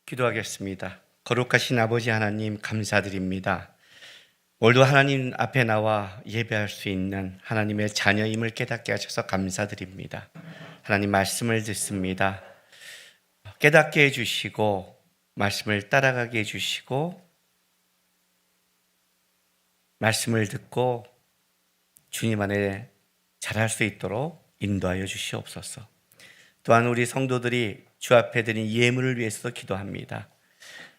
기도하겠습니다. 거룩하신 아버지 하나님 감사드립니다. 오늘도 하나님 앞에 나와 예배할 수 있는 하나님의 자녀임을 깨닫게 하셔서 감사드립니다. 하나님 말씀을 듣습니다. 깨닫게 해주시고 말씀을 따라가게 해주시고 말씀을 듣고 주님 안에 잘할 수 있도록 인도하여 주시옵소서. 또한 우리 성도들이 주 앞에 드린 예물을 위해서도 기도합니다.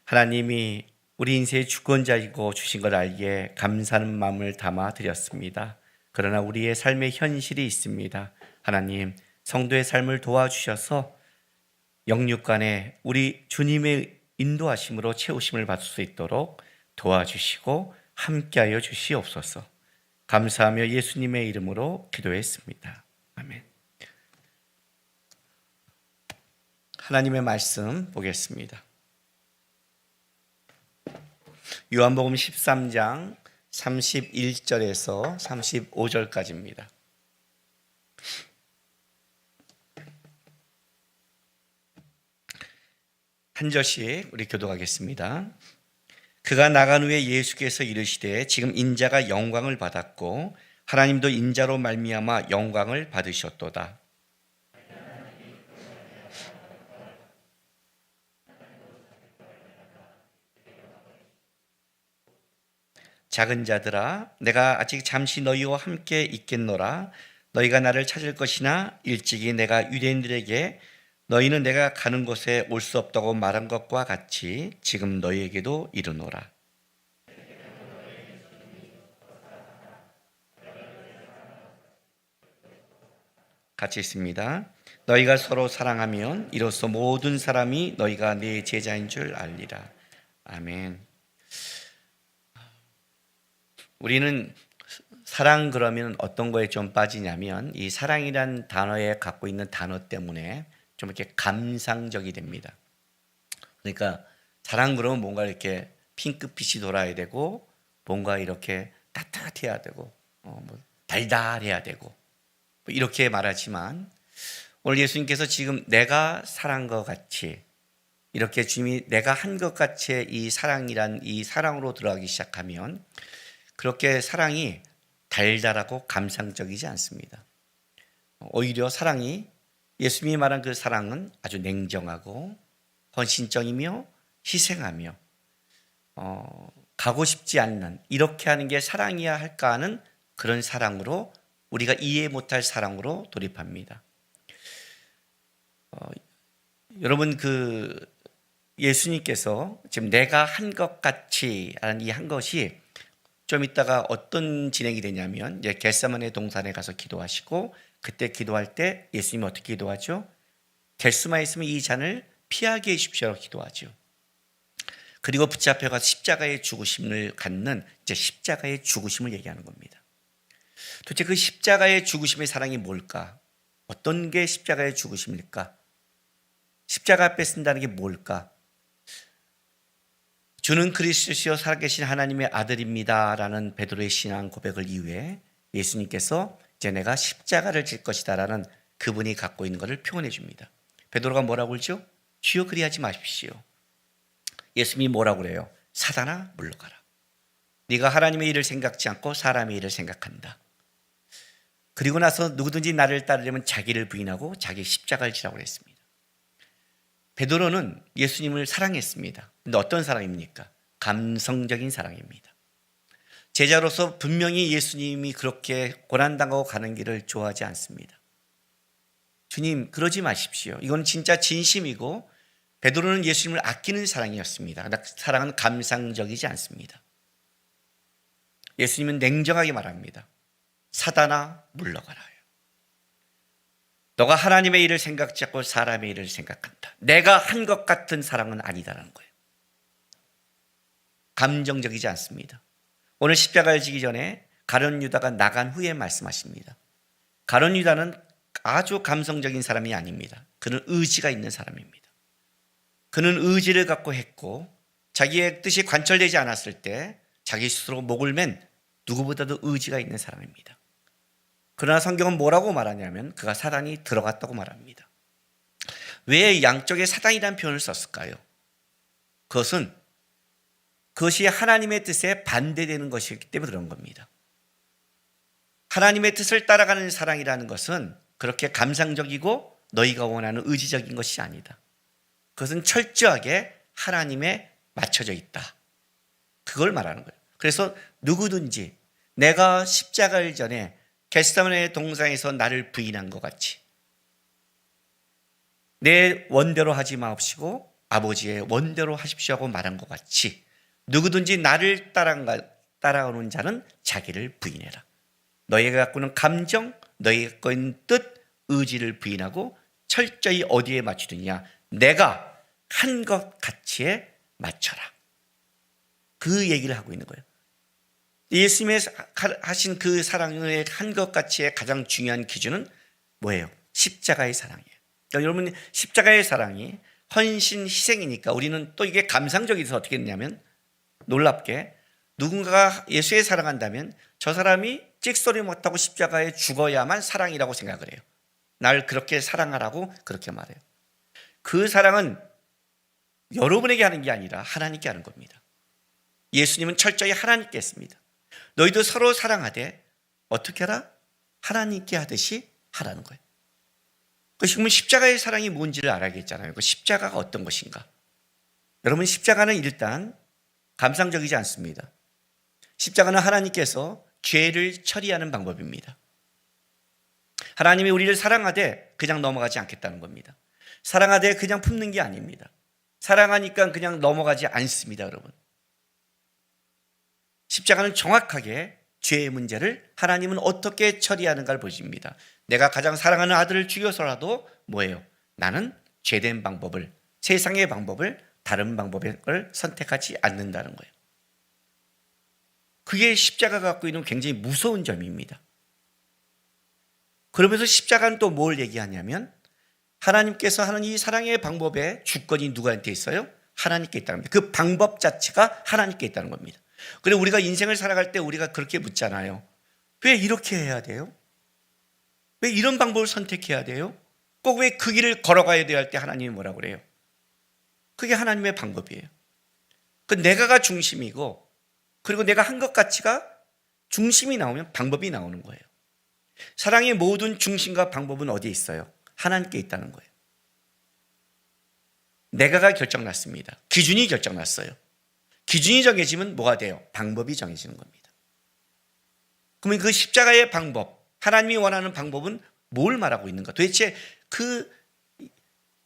하나님이 우리 인생의 주권자이고 주신 걸 알기에 감사하는 마음을 담아 드렸습니다. 그러나 우리의 삶의 현실이 있습니다. 하나님, 성도의 삶을 도와주셔서 영육간에 우리 주님의 인도하심으로 채우심을 받을 수 있도록 도와주시고 함께하여 주시옵소서. 감사하며 예수님의 이름으로 기도했습니다. 아멘. 하나님의 말씀 보겠습니다. 요한복음 13장 31절에서 35절까지입니다. 한 절씩 우리 교독하겠습니다. 그가 나간 후에 예수께서 이르시되 지금 인자가 영광을 받았고 하나님도 인자로 말미암아 영광을 받으셨도다. 작은 자들아, 내가 아직 잠시 너희와 함께 있겠노라. 너희가 나를 찾을 것이나 일찍이 내가 유대인들에게 너희는 내가 가는 곳에 올 수 없다고 말한 것과 같이 지금 너희에게도 이르노라. 같이 있습니다. 너희가 서로 사랑하면 이로써 모든 사람이 너희가 내 제자인 줄 알리라. 아멘. 우리는 사랑 그러면 어떤 거에 좀 빠지냐면 이 사랑이란 단어에 갖고 있는 단어 때문에 좀 이렇게 감상적이 됩니다. 그러니까 사랑 그러면 뭔가 이렇게 핑크빛이 돌아야 되고 뭔가 이렇게 따뜻해야 되고 달달해야 되고 이렇게 말하지만 오늘 예수님께서 지금 내가 사랑한 것 같이 이렇게 주님이 내가 한 것 같이 이 사랑이란 이 사랑으로 들어가기 시작하면 그렇게 사랑이 달달하고 감상적이지 않습니다. 오히려 사랑이 예수님이 말한 그 사랑은 아주 냉정하고 헌신적이며 희생하며 가고 싶지 않는 이렇게 하는 게 사랑이야 할까 하는 그런 사랑으로 우리가 이해 못할 사랑으로 돌입합니다. 여러분 예수님께서 지금 내가 한 것 같이 하는 이 한 것이 좀 이따가 어떤 진행이 되냐면 이제 겟세마네 동산에 가서 기도하시고 그때 기도할 때 예수님이 어떻게 기도하죠? 겟세마에 있으면 이 잔을 피하게 해주십시오라고 기도하죠. 그리고 붙잡혀 가서 십자가의 죽으심을 갖는 이제 십자가의 죽으심을 얘기하는 겁니다. 도대체 그 십자가의 죽으심의 사랑이 뭘까? 어떤 게 십자가의 죽으심일까? 십자가 앞에 쓴다는 게 뭘까? 주는 그리스도시요 살아계신 하나님의 아들입니다 라는 베드로의 신앙 고백을 이후에 예수님께서 이제 내가 십자가를 질 것이다 라는 그분이 갖고 있는 것을 표현해 줍니다. 베드로가 뭐라고 그러죠? 주여 그리하지 마십시오. 예수님이 뭐라고 그래요? 사단아 물러가라. 네가 하나님의 일을 생각지 않고 사람의 일을 생각한다. 그리고 나서 누구든지 나를 따르려면 자기를 부인하고 자기 십자가를 지라고 했습니다. 베드로는 예수님을 사랑했습니다. 근데 어떤 사랑입니까? 감성적인 사랑입니다. 제자로서 분명히 예수님이 그렇게 고난당하고 가는 길을 좋아하지 않습니다. 주님 그러지 마십시오. 이건 진짜 진심이고 베드로는 예수님을 아끼는 사랑이었습니다. 사랑은 감상적이지 않습니다. 예수님은 냉정하게 말합니다. 사단아 물러가라. 너가 하나님의 일을 생각지 않고 사람의 일을 생각한다. 내가 한 것 같은 사랑은 아니다라는 거예요. 감정적이지 않습니다. 오늘 십자가를 지기 전에 가룟 유다가 나간 후에 말씀하십니다. 가룟 유다는 아주 감성적인 사람이 아닙니다. 그는 의지가 있는 사람입니다. 그는 의지를 갖고 했고 자기의 뜻이 관철되지 않았을 때 자기 스스로 목을 맨 누구보다도 의지가 있는 사람입니다. 그러나 성경은 뭐라고 말하냐면 그가 사단이 들어갔다고 말합니다. 왜 양쪽에 사단이라는 표현을 썼을까요? 그것이 하나님의 뜻에 반대되는 것이기 때문에 그런 겁니다. 하나님의 뜻을 따라가는 사랑이라는 것은 그렇게 감상적이고 너희가 원하는 의지적인 것이 아니다. 그것은 철저하게 하나님에 맞춰져 있다. 그걸 말하는 거예요. 그래서 누구든지 내가 십자가를 전에 겟세마네 동산에서 나를 부인한 것 같이 내 원대로 하지 마옵시고 아버지의 원대로 하십시오 하고 말한 것 같이 누구든지 나를 따라오는 자는 자기를 부인해라. 너희가 갖고 있는 감정, 너희가 갖고 있는 뜻, 의지를 부인하고 철저히 어디에 맞추느냐? 내가 한 것 가치에 맞춰라. 그 얘기를 하고 있는 거예요. 예수님의 하신 그 사랑의 한 것 가치의 가장 중요한 기준은 뭐예요? 십자가의 사랑이에요. 그러니까 여러분, 십자가의 사랑이 헌신, 희생이니까 우리는 또 이게 감상적이어서 어떻게 했냐면 놀랍게 누군가가 예수에 사랑한다면 저 사람이 찍소리 못하고 십자가에 죽어야만 사랑이라고 생각을 해요. 날 그렇게 사랑하라고 그렇게 말해요. 그 사랑은 여러분에게 하는 게 아니라 하나님께 하는 겁니다. 예수님은 철저히 하나님께 했습니다. 너희도 서로 사랑하되 어떻게 하라? 하나님께 하듯이 하라는 거예요. 그러면 십자가의 사랑이 뭔지를 알아야겠잖아요. 그 십자가가 어떤 것인가? 여러분, 십자가는 일단 감상적이지 않습니다. 십자가는 하나님께서 죄를 처리하는 방법입니다. 하나님이 우리를 사랑하되 그냥 넘어가지 않겠다는 겁니다. 사랑하되 그냥 품는 게 아닙니다. 사랑하니까 그냥 넘어가지 않습니다, 여러분. 십자가는 정확하게 죄의 문제를 하나님은 어떻게 처리하는가를 보십니다. 내가 가장 사랑하는 아들을 죽여서라도 뭐예요? 나는 죄된 방법을, 세상의 방법을, 다른 방법을 선택하지 않는다는 거예요. 그게 십자가가 갖고 있는 굉장히 무서운 점입니다. 그러면서 십자가는 또 뭘 얘기하냐면 하나님께서 하는 이 사랑의 방법의 주권이 누구한테 있어요? 하나님께 있다는 겁니다. 그 방법 자체가 하나님께 있다는 겁니다. 그래서 우리가 인생을 살아갈 때 우리가 그렇게 묻잖아요. 왜 이렇게 해야 돼요? 왜 이런 방법을 선택해야 돼요? 꼭 왜 그 길을 걸어가야 돼야 할 때 하나님이 뭐라고 그래요? 그게 하나님의 방법이에요. 그 내가가 중심이고 그리고 내가 한 것 가치가 중심이 나오면 방법이 나오는 거예요. 사랑의 모든 중심과 방법은 어디에 있어요? 하나님께 있다는 거예요. 내가가 결정났습니다. 기준이 결정났어요. 기준이 정해지면 뭐가 돼요? 방법이 정해지는 겁니다. 그러면 그 십자가의 방법, 하나님이 원하는 방법은 뭘 말하고 있는가? 도대체 그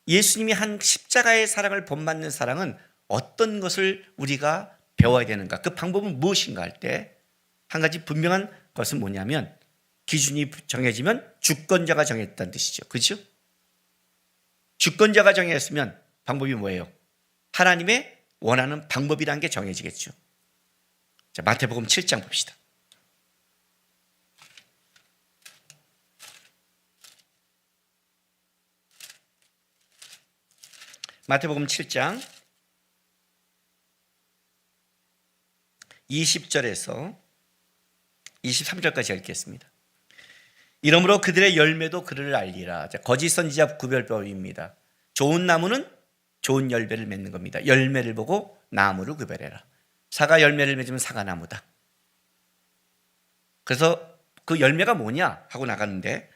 예수님이 한 십자가의 사랑을 본받는 사랑은 어떤 것을 우리가 배워야 되는가? 그 방법은 무엇인가 할 때 한 가지 분명한 것은 뭐냐면 기준이 정해지면 주권자가 정했다는 뜻이죠. 그렇죠? 주권자가 정했으면 방법이 뭐예요? 하나님의 원하는 방법이라는 게 정해지겠죠. 자, 마태복음 7장 봅시다. 마태복음 7장 20절에서 23절까지 읽겠습니다. 이러므로 그들의 열매도 그를 알리라. 자, 거짓 선지자 구별법입니다. 좋은 나무는 좋은 열매를 맺는 겁니다. 열매를 보고 나무를 구별해라. 사과 열매를 맺으면 사과나무다. 그래서 그 열매가 뭐냐 하고 나가는데,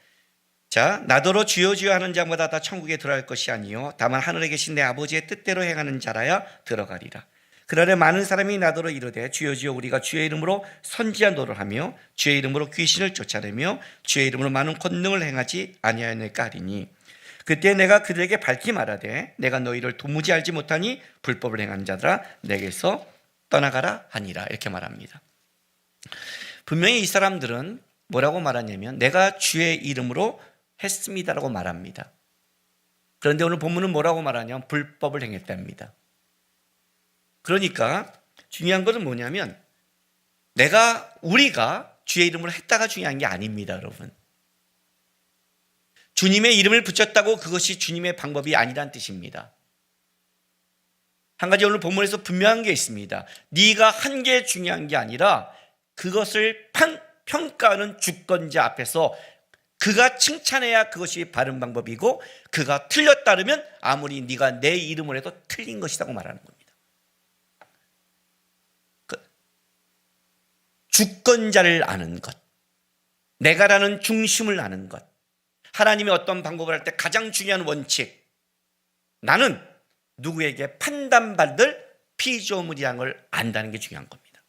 자, 나더러 주여 주여 하는 자마다 다 천국에 들어갈 것이 아니요 다만 하늘에 계신 내 아버지의 뜻대로 행하는 자라야 들어가리라. 그러나 많은 사람이 나더러 이르되 주여 주여 우리가 주의 이름으로 선지한 노를 하며 주의 이름으로 귀신을 쫓아내며 주의 이름으로 많은 권능을 행하지 아니하였나이까 하리니 그때 내가 그들에게 밝히 말하되 내가 너희를 도무지 알지 못하니 불법을 행하는 자들아 내게서 떠나가라 하니라. 이렇게 말합니다. 분명히 이 사람들은 뭐라고 말하냐면 내가 주의 이름으로 했습니다라고 말합니다. 그런데 오늘 본문은 뭐라고 말하냐면 불법을 행했답니다. 그러니까 중요한 것은 뭐냐면 우리가 주의 이름으로 했다가 중요한 게 아닙니다, 여러분. 주님의 이름을 붙였다고 그것이 주님의 방법이 아니란 뜻입니다. 한 가지 오늘 본문에서 분명한 게 있습니다. 네가 한 게 중요한 게 아니라 그것을 평가하는 주권자 앞에서 그가 칭찬해야 그것이 바른 방법이고 그가 틀렸다면 아무리 네가 내 이름을 해도 틀린 것이라고 말하는 겁니다. 주권자를 아는 것, 내가라는 중심을 아는 것, 하나님이 어떤 방법을 할 때 가장 중요한 원칙, 나는 누구에게 판단받을 피조물이라는 걸 안다는 게 중요한 겁니다.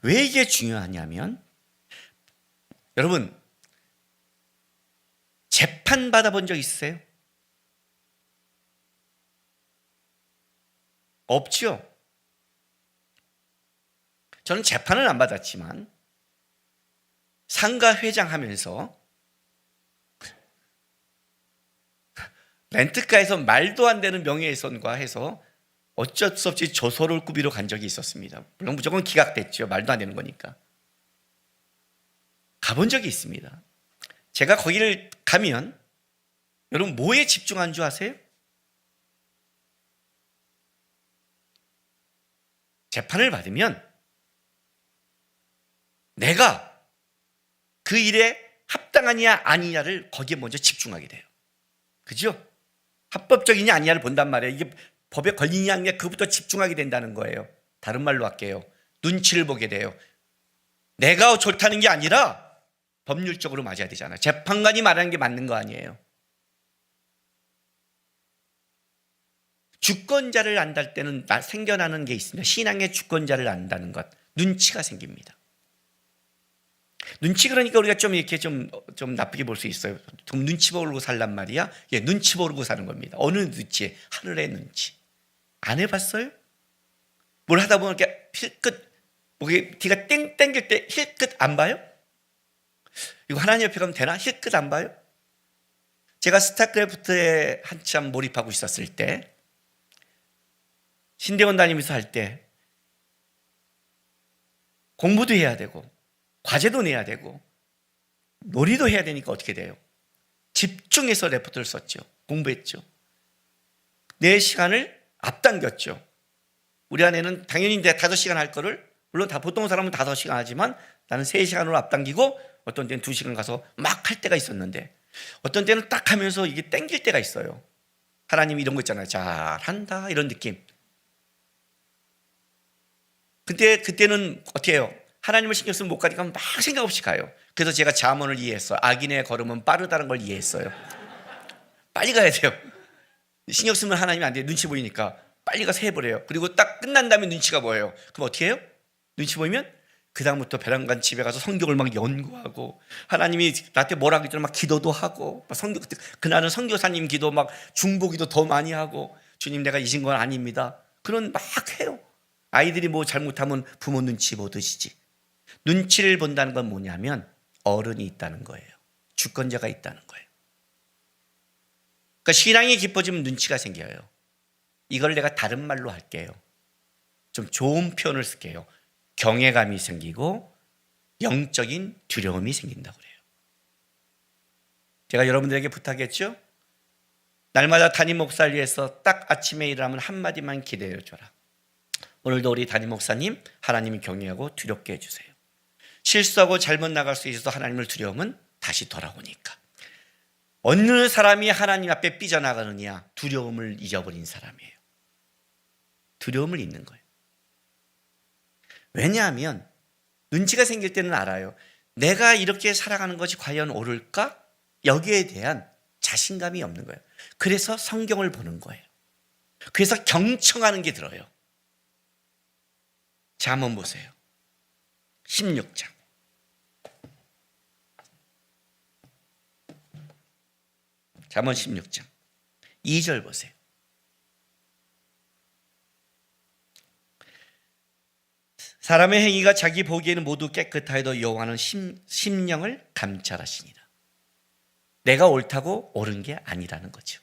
왜 이게 중요하냐면, 여러분 재판 받아본 적 있으세요? 없죠? 저는 재판은 안 받았지만 상가 회장 하면서 렌트카에서 말도 안 되는 명예훼손과 해서 어쩔 수 없이 조서를 꾸비러 간 적이 있었습니다. 물론 무조건 기각됐죠. 말도 안 되는 거니까. 가본 적이 있습니다. 제가 거기를 가면 여러분 뭐에 집중한 줄 아세요? 재판을 받으면 내가 그 일에 합당하냐 아니냐를 거기에 먼저 집중하게 돼요. 그죠? 합법적이냐 아니냐를 본단 말이에요. 이게 법에 걸리냐 아니냐 그부터 집중하게 된다는 거예요. 다른 말로 할게요. 눈치를 보게 돼요. 내가 좋다는 게 아니라 법률적으로 맞아야 되잖아요. 재판관이 말하는 게 맞는 거 아니에요. 주권자를 안달 때는 생겨나는 게 있습니다. 신앙의 주권자를 안다는 것, 눈치가 생깁니다. 눈치, 그러니까 우리가 좀 이렇게 좀 나쁘게 볼 수 있어요. 좀 눈치 보고 살란 말이야. 예, 눈치 보고 사는 겁니다. 어느 눈치? 하늘의 눈치. 안 해봤어요? 뭘 하다 보면 이렇게 힐끗, 목에 뒤가 땡 땡길 때 힐끗 안 봐요? 이거 하나님 옆에 가면 되나? 힐끗 안 봐요? 제가 스타크래프트에 한참 몰입하고 있었을 때, 신대원 다니면서 할 때 공부도 해야 되고 과제도 내야 되고 놀이도 해야 되니까 어떻게 돼요? 집중해서 레포트를 썼죠. 공부했죠. 내 시간을 앞당겼죠. 우리 아내는 당연히 5시간 할 거를, 물론 다 보통 사람은 5시간 하지만 나는 3시간으로 앞당기고 어떤 때는 2시간 가서 막 할 때가 있었는데 어떤 때는 딱 하면서 이게 땡길 때가 있어요. 하나님이 이런 거 있잖아요. 잘한다 이런 느낌. 그때는 어떻게 해요? 하나님을 신경 쓰면 못 가니까 막 생각 없이 가요. 그래서 제가 잠언을 이해했어요. 악인의 걸음은 빠르다는 걸 이해했어요. 빨리 가야 돼요. 신경 쓰면 하나님이 안 돼요. 눈치 보이니까 빨리 가서 해버려요. 그리고 딱 끝난 다음에 눈치가 보여요. 그럼 어떻게 해요? 눈치 보이면 그 다음부터 베란간 집에 가서 성경을 막 연구하고, 하나님이 나한테 뭐라고 했더니 막 기도도 하고, 막 그날은 선교사님 기도 막 중보기도 더 많이 하고, 주님 내가 잊은 건 아닙니다. 그런 막 해요. 아이들이 뭐 잘못하면 부모 눈치 보듯이지. 눈치를 본다는 건 뭐냐면 어른이 있다는 거예요. 주권자가 있다는 거예요. 그러니까 신앙이 깊어지면 눈치가 생겨요. 이걸 내가 다른 말로 할게요. 좀 좋은 표현을 쓸게요. 경외감이 생기고 영적인 두려움이 생긴다고 그래요. 제가 여러분들에게 부탁했죠? 날마다 담임 목사를 위해서 딱 아침에 일어나면 한마디만 기대해 줘라. 오늘도 우리 담임 목사님 하나님이 경외하고 두렵게 해주세요. 실수하고 잘못 나갈 수 있어서 하나님을 두려움은 다시 돌아오니까. 어느 사람이 하나님 앞에 삐져나가느냐? 두려움을 잊어버린 사람이에요. 두려움을 잊는 거예요. 왜냐하면 눈치가 생길 때는 알아요. 내가 이렇게 살아가는 것이 과연 옳을까? 여기에 대한 자신감이 없는 거예요. 그래서 성경을 보는 거예요. 그래서 경청하는 게 들어요. 자, 한번 보세요. 16장. 잠언 16장 2절 보세요. 사람의 행위가 자기 보기에는 모두 깨끗하여도 여호와는 심령을 감찰하시니라. 내가 옳다고 옳은 게 아니라는 거죠.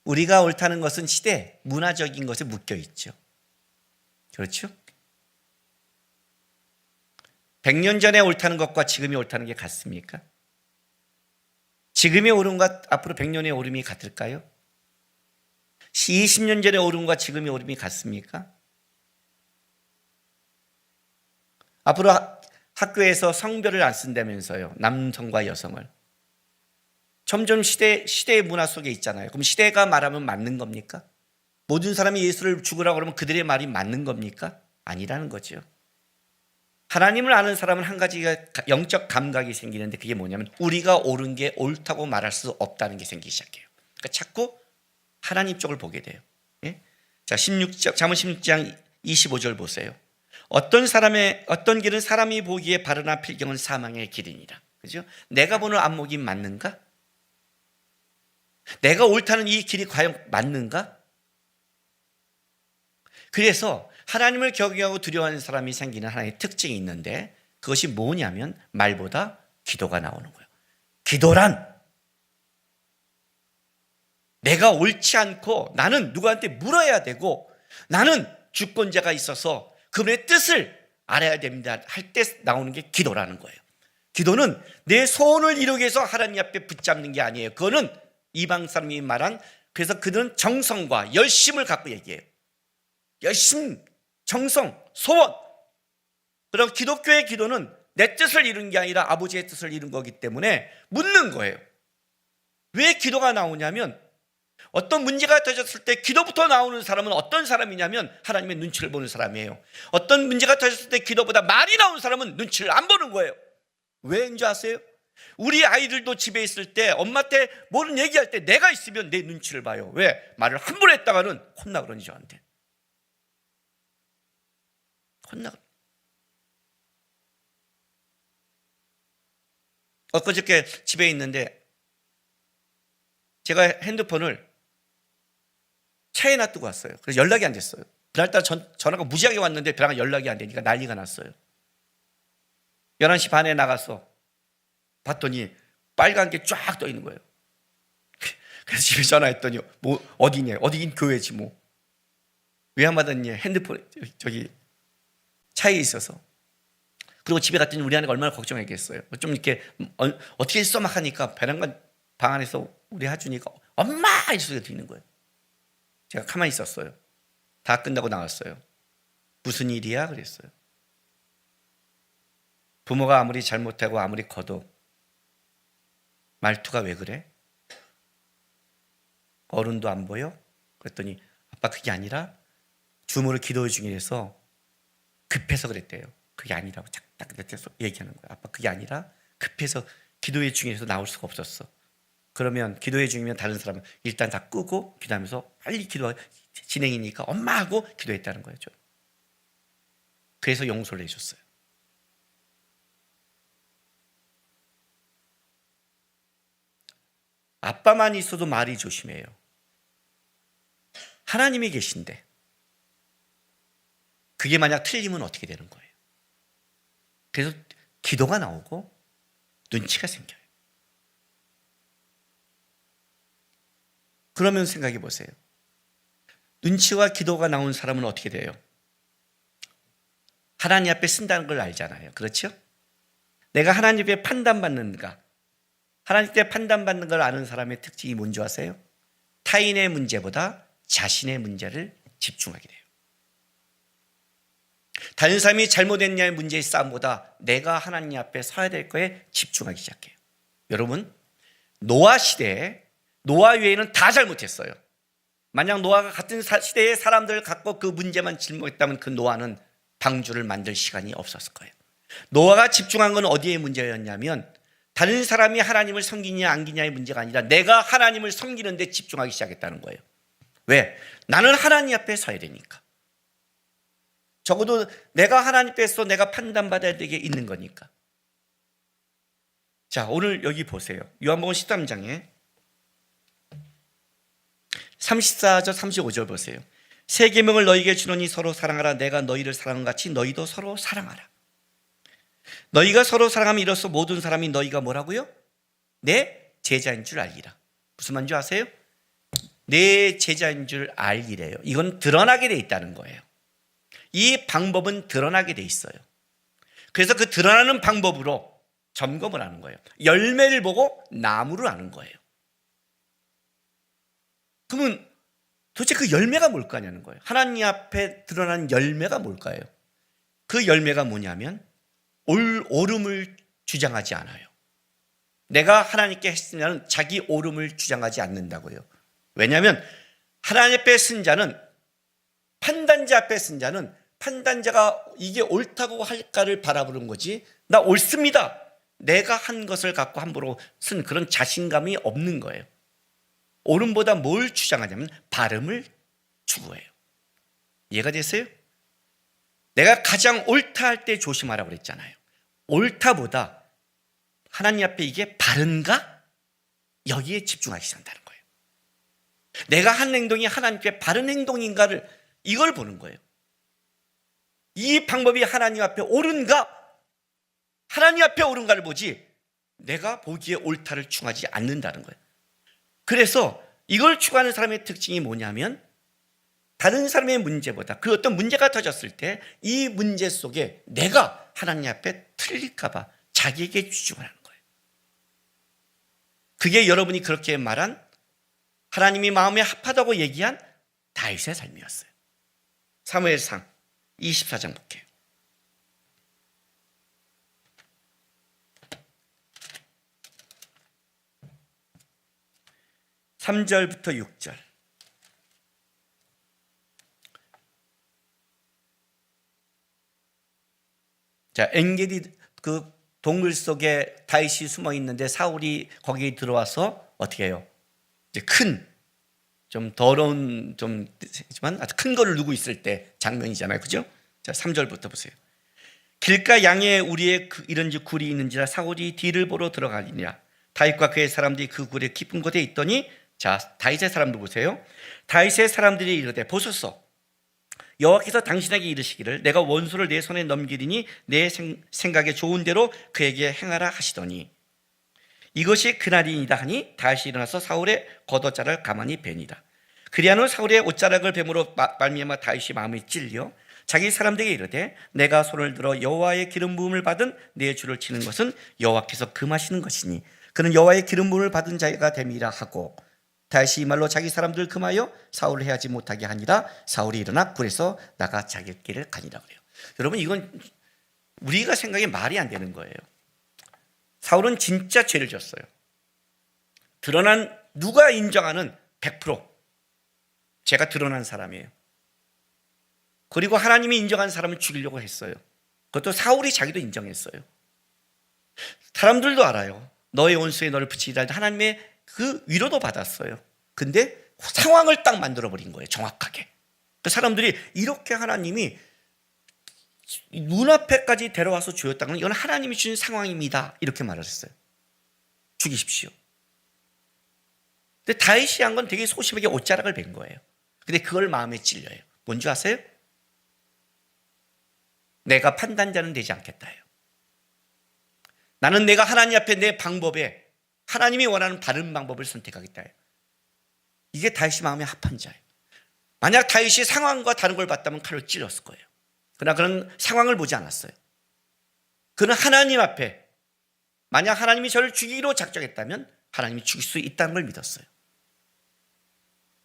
우리가 옳다는 것은 시대, 문화적인 것에 묶여 있죠. 그렇죠? 100년 전에 옳다는 것과 지금이 옳다는 게 같습니까? 지금의 옳음과 앞으로 100년의 옳음이 같을까요? 20년 전의 옳음과 지금의 옳음이 같습니까? 앞으로 학교에서 성별을 안 쓴다면서요. 남성과 여성을. 점점 시대의 문화 속에 있잖아요. 그럼 시대가 말하면 맞는 겁니까? 모든 사람이 예수를 죽으라고 그러면 그들의 말이 맞는 겁니까? 아니라는 거죠. 하나님을 아는 사람은 한 가지가 영적 감각이 생기는데 그게 뭐냐면 우리가 옳은 게 옳다고 말할 수 없다는 게 생기기 시작해요. 그러니까 자꾸 하나님 쪽을 보게 돼요. 예? 자, 잠언 16장 25절 보세요. 어떤 길은 사람이 보기에 바르나 필경은 사망의 길이니라. 그죠? 내가 보는 안목이 맞는가? 내가 옳다는 이 길이 과연 맞는가? 그래서 하나님을 경외하고 두려워하는 사람이 생기는 하나의 특징이 있는데 그것이 뭐냐면 말보다 기도가 나오는 거예요. 기도란 내가 옳지 않고 나는 누구한테 물어야 되고 나는 주권자가 있어서 그분의 뜻을 알아야 됩니다 할 때 나오는 게 기도라는 거예요. 기도는 내 소원을 이루기 위해서 하나님 앞에 붙잡는 게 아니에요. 그거는 이방 사람이 말한, 그래서 그들은 정성과 열심을 갖고 얘기해요. 열심, 정성, 소원. 그럼 기독교의 기도는 내 뜻을 이룬 게 아니라 아버지의 뜻을 이룬 거기 때문에 묻는 거예요. 왜 기도가 나오냐면 어떤 문제가 터졌을 때 기도부터 나오는 사람은 어떤 사람이냐면 하나님의 눈치를 보는 사람이에요. 어떤 문제가 터졌을 때 기도보다 말이 나오는 사람은 눈치를 안 보는 거예요. 왜인지 아세요? 우리 아이들도 집에 있을 때 엄마한테 뭐는 얘기할 때 내가 있으면 내 눈치를 봐요. 왜? 말을 함부로 했다가는 혼나 그러니 저한테. 혼나. 엊그저께 집에 있는데 제가 핸드폰을 차에 놔두고 왔어요. 그래서 연락이 안 됐어요. 그날따라 전화가 무지하게 왔는데 벼랑 연락이 안 되니까 난리가 났어요. 11시 반에 나가서 봤더니 빨간 게 쫙 떠 있는 거예요. 그래서 집에 전화했더니 뭐 어디냐? 어디긴 교회지 뭐. 왜 안 받았니? 핸드폰 저기 차에 있어서. 그리고 집에 갔더니 우리 아내가 얼마나 걱정했겠어요. 좀 이렇게 어떻게 했어 막 하니까 베란다 방 안에서 우리 하준이가 엄마 이 소리가 들리는 거예요. 제가 가만히 있었어요. 다 끝나고 나왔어요. 무슨 일이야? 그랬어요. 부모가 아무리 잘못하고 아무리 커도 말투가 왜 그래? 어른도 안 보여? 그랬더니 아빠 그게 아니라 주무를 기도 중이라서 급해서 그랬대요. 그게 아니라고 딱 얘기하는 거예요. 아빠 그게 아니라 급해서 기도회 중에서 나올 수가 없었어. 그러면 기도회 중이면 다른 사람은 일단 다 끄고 기도하면서 빨리 기도 진행이니까 엄마 하고 기도했다는 거예요. 그래서 용서를 해줬어요. 아빠만 있어도 말이 조심해요. 하나님이 계신데 그게 만약 틀리면 어떻게 되는 거예요? 그래서 기도가 나오고 눈치가 생겨요. 그러면 생각해 보세요. 눈치와 기도가 나온 사람은 어떻게 돼요? 하나님 앞에 쓴다는 걸 알잖아요. 그렇죠? 내가 하나님 앞에 판단받는가? 하나님 앞에 판단받는 걸 아는 사람의 특징이 뭔지 아세요? 타인의 문제보다 자신의 문제를 집중하게 돼요. 다른 사람이 잘못했냐의 문제의 싸움보다 내가 하나님 앞에 서야 될 거에 집중하기 시작해요. 여러분, 노아 시대에 노아 외에는 다 잘못했어요. 만약 노아가 같은 시대의 사람들을 갖고 그 문제만 짊어졌다면 그 노아는 방주를 만들 시간이 없었을 거예요. 노아가 집중한 건 어디에 문제였냐면 다른 사람이 하나님을 섬기냐 안 섬기냐의 문제가 아니라 내가 하나님을 섬기는 데 집중하기 시작했다는 거예요. 왜? 나는 하나님 앞에 서야 되니까. 적어도 내가 하나님 앞에서 내가 판단받아야 되게 있는 거니까. 자, 오늘 여기 보세요. 요한복음 13장에 34절 35절 보세요. 새 계명을 너희에게 주노니 서로 사랑하라. 내가 너희를 사랑한 같이 너희도 서로 사랑하라. 너희가 서로 사랑하면 이로써 모든 사람이 너희가 뭐라고요? 내 제자인 줄 알리라. 무슨 말인지 아세요? 내 제자인 줄 알리래요. 이건 드러나게 돼 있다는 거예요. 이 방법은 드러나게 돼 있어요. 그래서 그 드러나는 방법으로 점검을 하는 거예요. 열매를 보고 나무를 아는 거예요. 그러면 도대체 그 열매가 뭘까냐는 거예요. 하나님 앞에 드러난 열매가 뭘까요? 그 열매가 뭐냐면 옳음을 주장하지 않아요. 내가 하나님께 했으면 자기 옳음을 주장하지 않는다고요. 왜냐하면 하나님 앞에 쓴 자는, 판단자 앞에 쓴 자는 판단자가 이게 옳다고 할까를 바라보는 거지, 나 옳습니다, 내가 한 것을 갖고 함부로 쓴 그런 자신감이 없는 거예요. 옳음보다 뭘 주장하냐면 발음을 추구해요. 이해가 됐어요? 내가 가장 옳다 할 때 조심하라고 그랬잖아요. 옳다보다 하나님 앞에 이게 바른가? 여기에 집중하기 시작한다는 거예요. 내가 한 행동이 하나님께 바른 행동인가를, 이걸 보는 거예요. 이 방법이 하나님 앞에 옳은가? 하나님 앞에 옳은가를 보지 내가 보기에 옳다를 추구하지 않는다는 거예요. 그래서 이걸 추구하는 사람의 특징이 뭐냐면, 다른 사람의 문제보다 그 어떤 문제가 터졌을 때 이 문제 속에 내가 하나님 앞에 틀릴까 봐 자기에게 집중을 하는 거예요. 그게 여러분이 그렇게 말한, 하나님이 마음에 합하다고 얘기한 다윗의 삶이었어요. 사무엘상 24장 볼게요. 3절부터 6절. 자, 엔게디 그 동굴 속에 다윗이 숨어 있는데 사울이 거기에 들어와서 어떻게 해요? 이제 좀 더러운 좀지만 아주 큰 거를 누고 있을 때 장면이잖아요, 그죠? 자, 3절부터 보세요. 길가 양에 우리의 이런지 굴이 있는지라 사울이 뒤를 보러 들어가니라. 다윗과 그의 사람들이 그 굴의 깊은 곳에 있더니, 자, 다윗의 사람들 보세요. 다윗의 사람들이 이르되 보소서, 여호와께서 당신에게 이르시기를 내가 원수를 내 손에 넘기리니 내 생각에 좋은 대로 그에게 행하라 하시더니 이것이 그날이니이다 하니 다윗이 일어나서 사울의 겉옷자락을 가만히 베니라. 그리한 후 사울의 옷자락을 뱀으로 말미암아 다윗이 마음이 찔려 자기 사람들에게 이르되 내가 손을 들어 여호와의 기름 부음을 받은 내 주를 치는 것은 여호와께서 금하시는 것이니 그는 여호와의 기름 부음을 받은 자가 됨이라 하고, 다윗이 이 말로 자기 사람들을 금하여 사울을 해하지 못하게 하니라. 사울이 일어나 굴에서 나가 자기 길을 가니라 그래요. 여러분, 이건 우리가 생각에 말이 안 되는 거예요. 사울은 진짜 죄를 졌어요. 드러난, 누가 인정하는 100% 죄가 드러난 사람이에요. 그리고 하나님이 인정한 사람을 죽이려고 했어요. 그것도 사울이 자기도 인정했어요. 사람들도 알아요. 너의 원수에 너를 붙이리라. 하나님의 그 위로도 받았어요. 근데 상황을 딱 만들어버린 거예요, 정확하게. 그 사람들이 이렇게 하나님이 눈앞에까지 데려와서 주었다는 건 이건 하나님이 주신 상황입니다, 이렇게 말했어요. 죽이십시오. 근데 다윗이 한 건 되게 소심하게 옷자락을 벤 거예요. 근데 그걸 마음에 찔려요. 뭔지 아세요? 내가 판단자는 되지 않겠다요. 나는 내가 하나님 앞에 내 방법에 하나님이 원하는 바른 방법을 선택하겠다. 이게 다윗이 마음에 합한 자예요. 만약 다윗이 상황과 다른 걸 봤다면 칼로 찔렀을 거예요. 그러나 그는 상황을 보지 않았어요. 그는 하나님 앞에, 만약 하나님이 저를 죽이기로 작정했다면 하나님이 죽일 수 있다는 걸 믿었어요.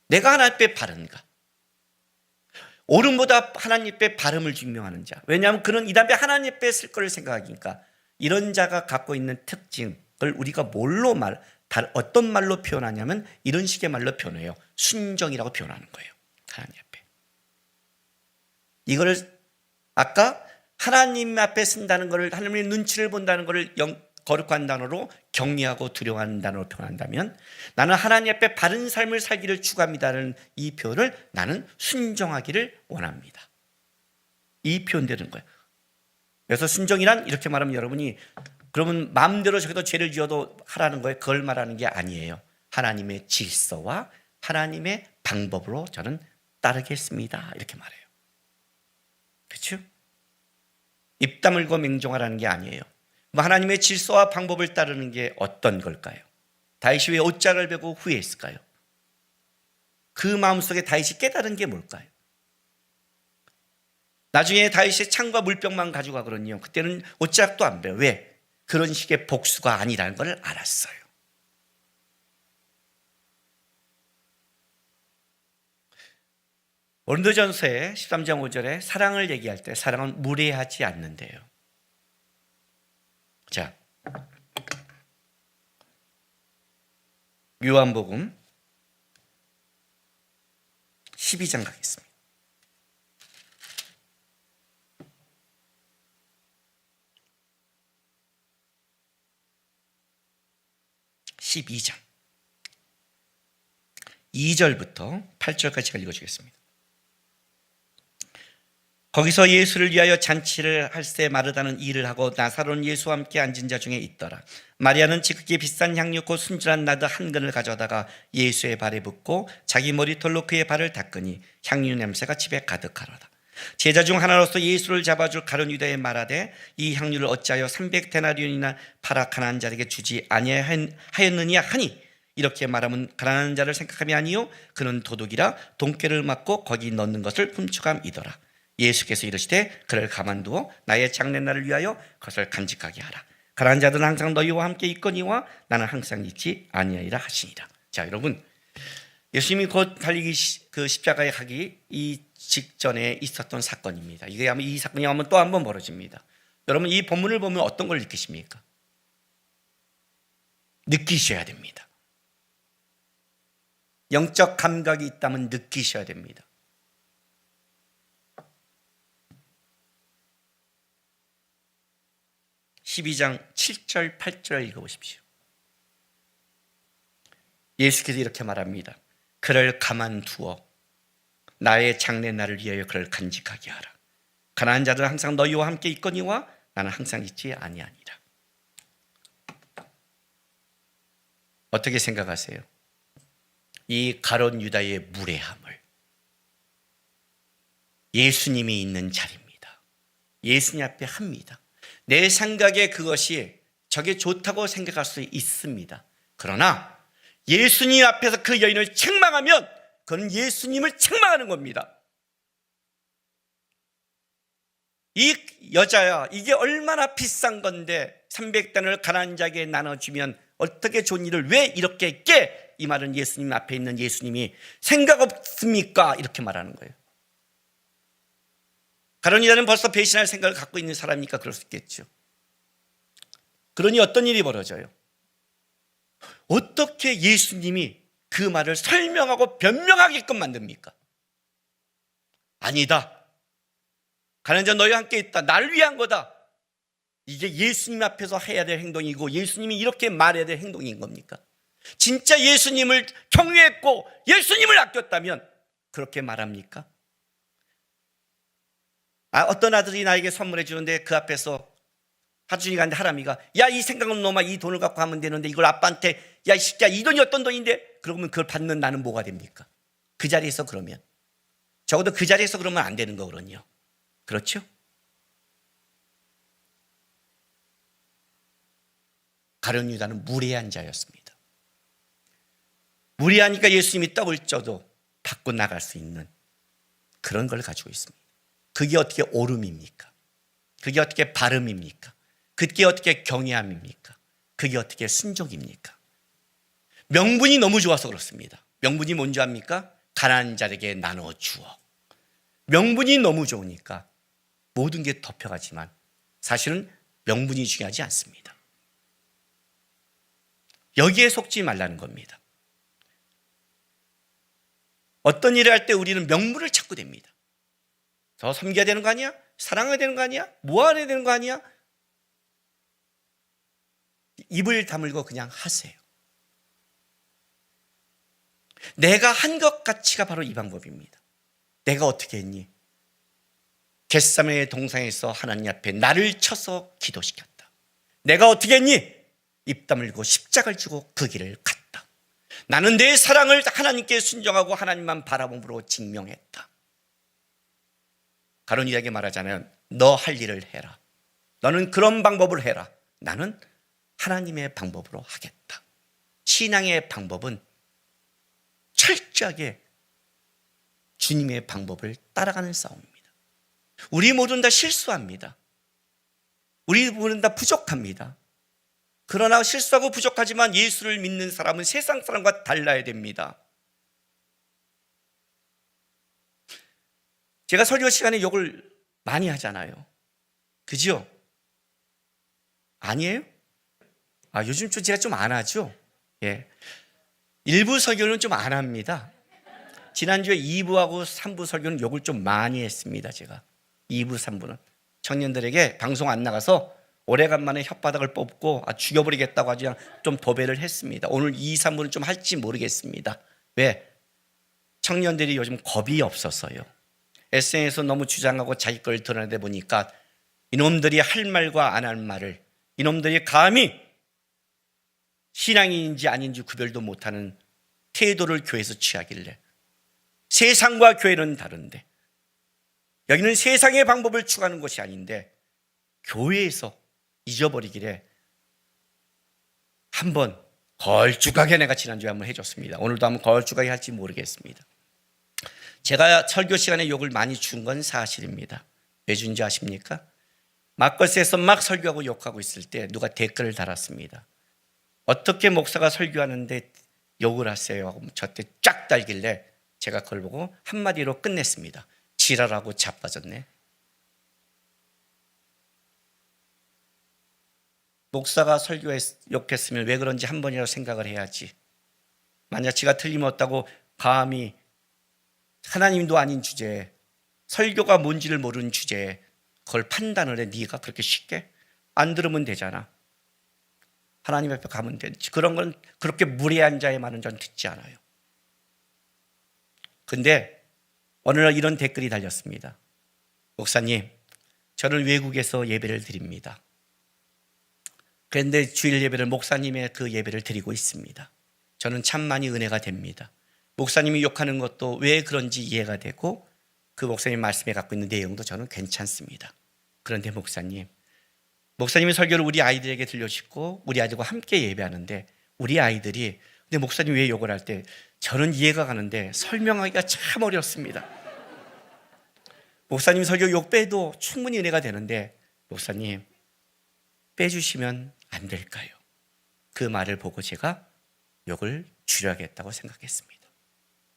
내가 하나님 앞에 바른가? 옳음보다 하나님 앞에 바름을 증명하는 자. 왜냐하면 그는 이 다음에 하나님 앞에 쓸 거를 생각하니까. 이런 자가 갖고 있는 특징, 그걸 우리가 뭘로 어떤 말로 표현하냐면 이런 식의 말로 표현해요. 순종이라고 표현하는 거예요, 하나님 앞에. 이거를 아까 하나님 앞에 쓴다는 것을, 하나님의 눈치를 본다는 것을 거룩한 단어로 경외하고 두려워하는 단어로 표현한다면, 나는 하나님 앞에 바른 삶을 살기를 추구합니다라는 이 표현을 나는 순종하기를 원합니다, 이 표현되는 거예요. 그래서 순종이란, 이렇게 말하면 여러분이 그러면 마음대로 저기도 죄를 지어도 하라는 거예요, 그걸 말하는 게 아니에요. 하나님의 질서와 하나님의 방법으로 저는 따르겠습니다, 이렇게 말해요. 그렇죠? 입 다물고 맹종하라는 게 아니에요. 하나님의 질서와 방법을 따르는 게 어떤 걸까요? 다윗이 왜 옷자락을 베고 후회했을까요? 그 마음속에 다윗이 깨달은 게 뭘까요? 나중에 다윗이 창과 물병만 가져가거든요. 그때는 옷자락도 안 베요. 왜? 그런 식의 복수가 아니라는 걸 알았어요. 고린도전서의 13장 5절에 사랑을 얘기할 때 사랑은 무례하지 않는데요. 자, 요한복음 12장 가겠습니다. 12장 2절부터 8절까지 읽어주겠습니다. 거기서 예수를 위하여 잔치를 할세 마르다는 일을 하고 나사로는 예수와 함께 앉은 자 중에 있더라. 마리아는 지극히 비싼 향유 곧 순진한 나드 한 근을 가져다가 예수의 발에 붓고 자기 머리털로 그의 발을 닦으니 향유 냄새가 집에 가득하로다. 제자 중 하나로서 예수를 잡아줄 가룟 유다에 말하되 이 향유를 어찌하여 300데나리온이나 팔아 가난한 자에게 주지 아니하였느냐 하니, 이렇게 말하면 가난한 자를 생각함이 아니요 그는 도둑이라 돈꾀를 맞고 거기 넣는 것을 훔쳐감이더라. 예수께서 이르시되 그를 가만두어 나의 장례날을 위하여 그것을 간직하게 하라. 가난한 자들은 항상 너희와 함께 있거니와 나는 항상 있지 아니하리라 하시니라. 자, 여러분, 예수님이 곧 달리기 그 십자가에 가기 이 직전에 있었던 사건입니다. 이게 아마 이 사건이 아마 또 한 번 벌어집니다. 여러분, 이 본문을 보면 어떤 걸 느끼십니까? 느끼셔야 됩니다. 영적 감각이 있다면 느끼셔야 됩니다. (12장) 7절 8절 읽어보십시오. 예수께서 이렇게 말합니다. 그를 가만두어 나의 장례날을 위하여 그를 간직하게 하라. 가난한 자들은 항상 너희와 함께 있거니와 나는 항상 있지 아니하니라. 어떻게 생각하세요? 이 가룟 유다의 무례함을, 예수님이 있는 자리입니다. 예수님 앞에 합니다. 내 생각에 그것이 저게 좋다고 생각할 수 있습니다. 그러나 예수님 앞에서 그 여인을 책망하면 그건 예수님을 책망하는 겁니다. 이 여자야, 이게 얼마나 비싼 건데 300단을 가난한 자에게 나눠주면 어떻게 좋은 일을 왜 이렇게 깨? 이 말은 예수님 앞에 있는 예수님이 생각 없습니까? 이렇게 말하는 거예요. 가룟 유다는 벌써 배신할 생각을 갖고 있는 사람이니까 그럴 수 있겠죠. 그러니 어떤 일이 벌어져요? 어떻게 예수님이 그 말을 설명하고 변명하게끔 만듭니까? 아니다. 가난한 자 너희와 함께 있다. 나를 위한 거다. 이게 예수님 앞에서 해야 될 행동이고 예수님이 이렇게 말해야 될 행동인 겁니까? 진짜 예수님을 경외했고 예수님을 아꼈다면 그렇게 말합니까? 어떤 아들이 나에게 선물해 주는데 그 앞에서 하준이가 하는데 하람이가 야, 이 생각 없는 놈아, 이 돈을 갖고 하면 되는데 이걸 아빠한테 야, 이 새끼야, 이 돈이 어떤 돈인데? 그러면 그걸 받는 나는 뭐가 됩니까? 그 자리에서 그러면 적어도 그 자리에서 그러면 안 되는 거거든요. 그렇죠? 가룟 유다는 무례한 자였습니다. 무례하니까 예수님이 떡을 쪄도 받고 나갈 수 있는 그런 걸 가지고 있습니다. 그게 어떻게 옳음입니까? 그게 어떻게 바름입니까? 그게 어떻게 경외함입니까? 그게 어떻게 순종입니까? 명분이 너무 좋아서 그렇습니다. 명분이 뭔지 압니까? 가난한 자에게 나눠주어. 명분이 너무 좋으니까 모든 게 덮여가지만 사실은 명분이 중요하지 않습니다. 여기에 속지 말라는 겁니다. 어떤 일을 할 때 우리는 명분을 찾고 됩니다. 더 섬겨야 되는 거 아니야? 사랑해야 되는 거 아니야? 모아야 되는 거 아니야? 입을 다물고 그냥 하세요. 내가 한 것 가치가 바로 이 방법입니다. 내가 어떻게 했니? 겟세마네 동산에서 하나님 앞에 나를 쳐서 기도시켰다. 내가 어떻게 했니? 입 다물고 십자가를 지고 그 길을 갔다. 나는 내 사랑을 하나님께 순종하고 하나님만 바라봄으로 증명했다. 가룟 유다에게 말하자면 너 할 일을 해라. 너는 그런 방법을 해라. 나는 하나님의 방법으로 하겠다. 신앙의 방법은 철저하게 주님의 방법을 따라가는 싸움입니다. 우리 모두는 다 실수합니다. 우리 모두는 다 부족합니다. 그러나 실수하고 부족하지만 예수를 믿는 사람은 세상 사람과 달라야 됩니다. 제가 설교 시간에 욕을 많이 하잖아요. 그죠? 아니에요? 요즘 좀 제가 좀 안 하죠? 예. 일부 설교는 좀 안 합니다. 지난주에 2부하고 3부 설교는 욕을 좀 많이 했습니다. 제가 2부, 3부는 청년들에게 방송 안 나가서 오래간만에 혓바닥을 뽑고 죽여버리겠다고 아주 그냥 좀 도배를 했습니다. 오늘 2, 3분은 좀 할지 모르겠습니다. 왜? 청년들이 요즘 겁이 없었어요. SNS에서 너무 주장하고 자기 걸 드러내다 보니까 이놈들이 할 말과 안 할 말을, 이놈들이 감히 신앙인인지 아닌지 구별도 못하는 태도를 교회에서 취하길래, 세상과 교회는 다른데, 여기는 세상의 방법을 추구하는 것이 아닌데 교회에서 잊어버리기래 한번 걸쭉하게 내가 지난주에 한번 해줬습니다. 오늘도 한번 걸쭉하게 할지 모르겠습니다. 제가 설교 시간에 욕을 많이 준 건 사실입니다. 왜 준지 아십니까? 마커스에서 막 설교하고 욕하고 있을 때 누가 댓글을 달았습니다. 어떻게 목사가 설교하는데 욕을 하세요? 하고 저때 쫙 달길래 제가 그걸 보고 한마디로 끝냈습니다. 지랄하고 자빠졌네. 목사가 욕했으면 왜 그런지 한 번이라도 생각을 해야지. 만약 지가 틀림없다고 감히 하나님도 아닌 주제에, 설교가 뭔지를 모르는 주제에 그걸 판단을 해. 네가 그렇게 쉽게? 안 들으면 되잖아. 하나님 앞에 가면 되지. 그런 건 그렇게 무례한 자의 말은 전 듣지 않아요. 근데 어느 날 이런 댓글이 달렸습니다. 목사님, 저는 외국에서 예배를 드립니다. 그런데 주일 예배를 목사님의 그 예배를 드리고 있습니다. 저는 참 많이 은혜가 됩니다. 목사님이 욕하는 것도 왜 그런지 이해가 되고 그 목사님 말씀에 갖고 있는 내용도 저는 괜찮습니다. 그런데 목사님의 설교를 우리 아이들에게 들려주시고 우리 아이들과 함께 예배하는데 우리 아이들이 근데 목사님 왜 욕을 할 때 저는 이해가 가는데 설명하기가 참 어렵습니다. 목사님 설교 욕 빼도 충분히 은혜가 되는데 목사님 빼주시면 안 될까요? 그 말을 보고 제가 욕을 줄여야겠다고 생각했습니다.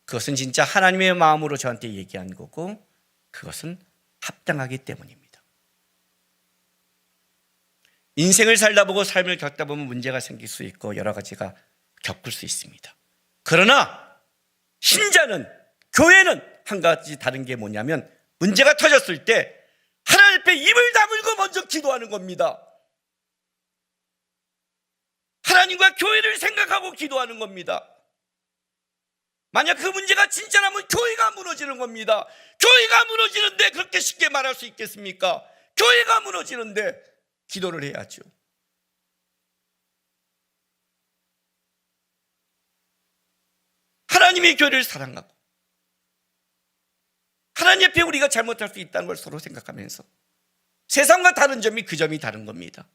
그것은 진짜 하나님의 마음으로 저한테 얘기한 거고 그것은 합당하기 때문입니다. 인생을 살다 보고 삶을 겪다 보면 문제가 생길 수 있고 여러 가지가 겪을 수 있습니다. 그러나 신자는, 교회는 한 가지 다른 게 뭐냐면 문제가 터졌을 때 하나님 앞에 입을 다물고 먼저 기도하는 겁니다. 하나님과 교회를 생각하고 기도하는 겁니다. 만약 그 문제가 진짜라면 교회가 무너지는 겁니다. 교회가 무너지는데 그렇게 쉽게 말할 수 있겠습니까? 교회가 무너지는데 기도를 해야죠. 하나님의 교회를 사랑하고 하나님 앞에 우리가 잘못할 수 있다는 걸 서로 생각하면서 세상과 다른 점이 그 점이 다른 겁니다.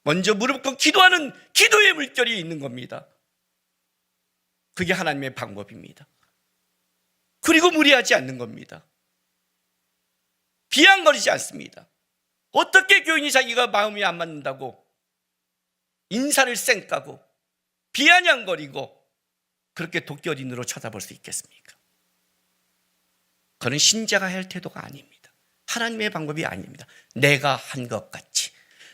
먼저 무릎 꿇고 기도하는 기도의 물결이 있는 겁니다. 그게 하나님의 방법입니다. 그리고 무리하지 않는 겁니다. 비아냥거리지 않습니다. 어떻게 교인이 자기가 마음이 안 맞는다고 인사를 쌩까고 비아냥거리고 그렇게 도끼어린으로 쳐다볼 수 있겠습니까? 그건 신자가 할 태도가 아닙니다. 하나님의 방법이 아닙니다. 내가 한 것 같이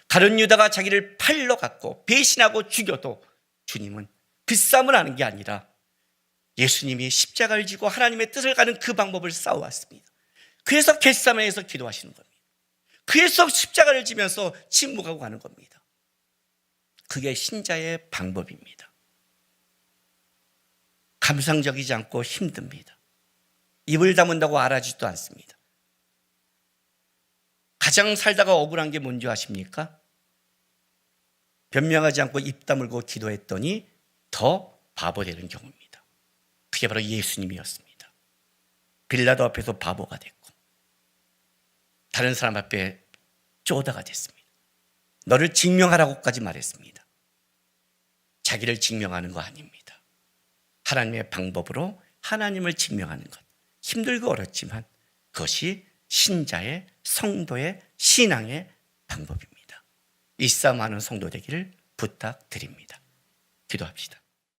가룟 유다가 자기를 팔러 갔고 배신하고 죽여도 주님은 그 싸움을 하는 게 아니라 예수님이 십자가를 지고 하나님의 뜻을 가는 그 방법을 싸워왔습니다. 그래서 겟세마네에서 기도하시는 겁니다. 그래서 십자가를 지면서 침묵하고 가는 겁니다. 그게 신자의 방법입니다. 감상적이지 않고 힘듭니다. 입을 다문다고 알아주지도 않습니다. 가장 살다가 억울한 게 뭔지 아십니까? 변명하지 않고 입 다물고 기도했더니 더 바보 되는 경우입니다. 그게 바로 예수님이었습니다. 빌라도 앞에서 바보가 됐고 다른 사람 앞에 쪼다가 됐습니다. 너를 증명하라고까지 말했습니다. 자기를 증명하는 거 아닙니다. 하나님의 방법으로 하나님을 증명하는 것. 힘들고 어렵지만 그것이 신자의, 성도의 신앙의 방법입니다. 이 싸움하는 성도 되기를 부탁드립니다. 기도합시다.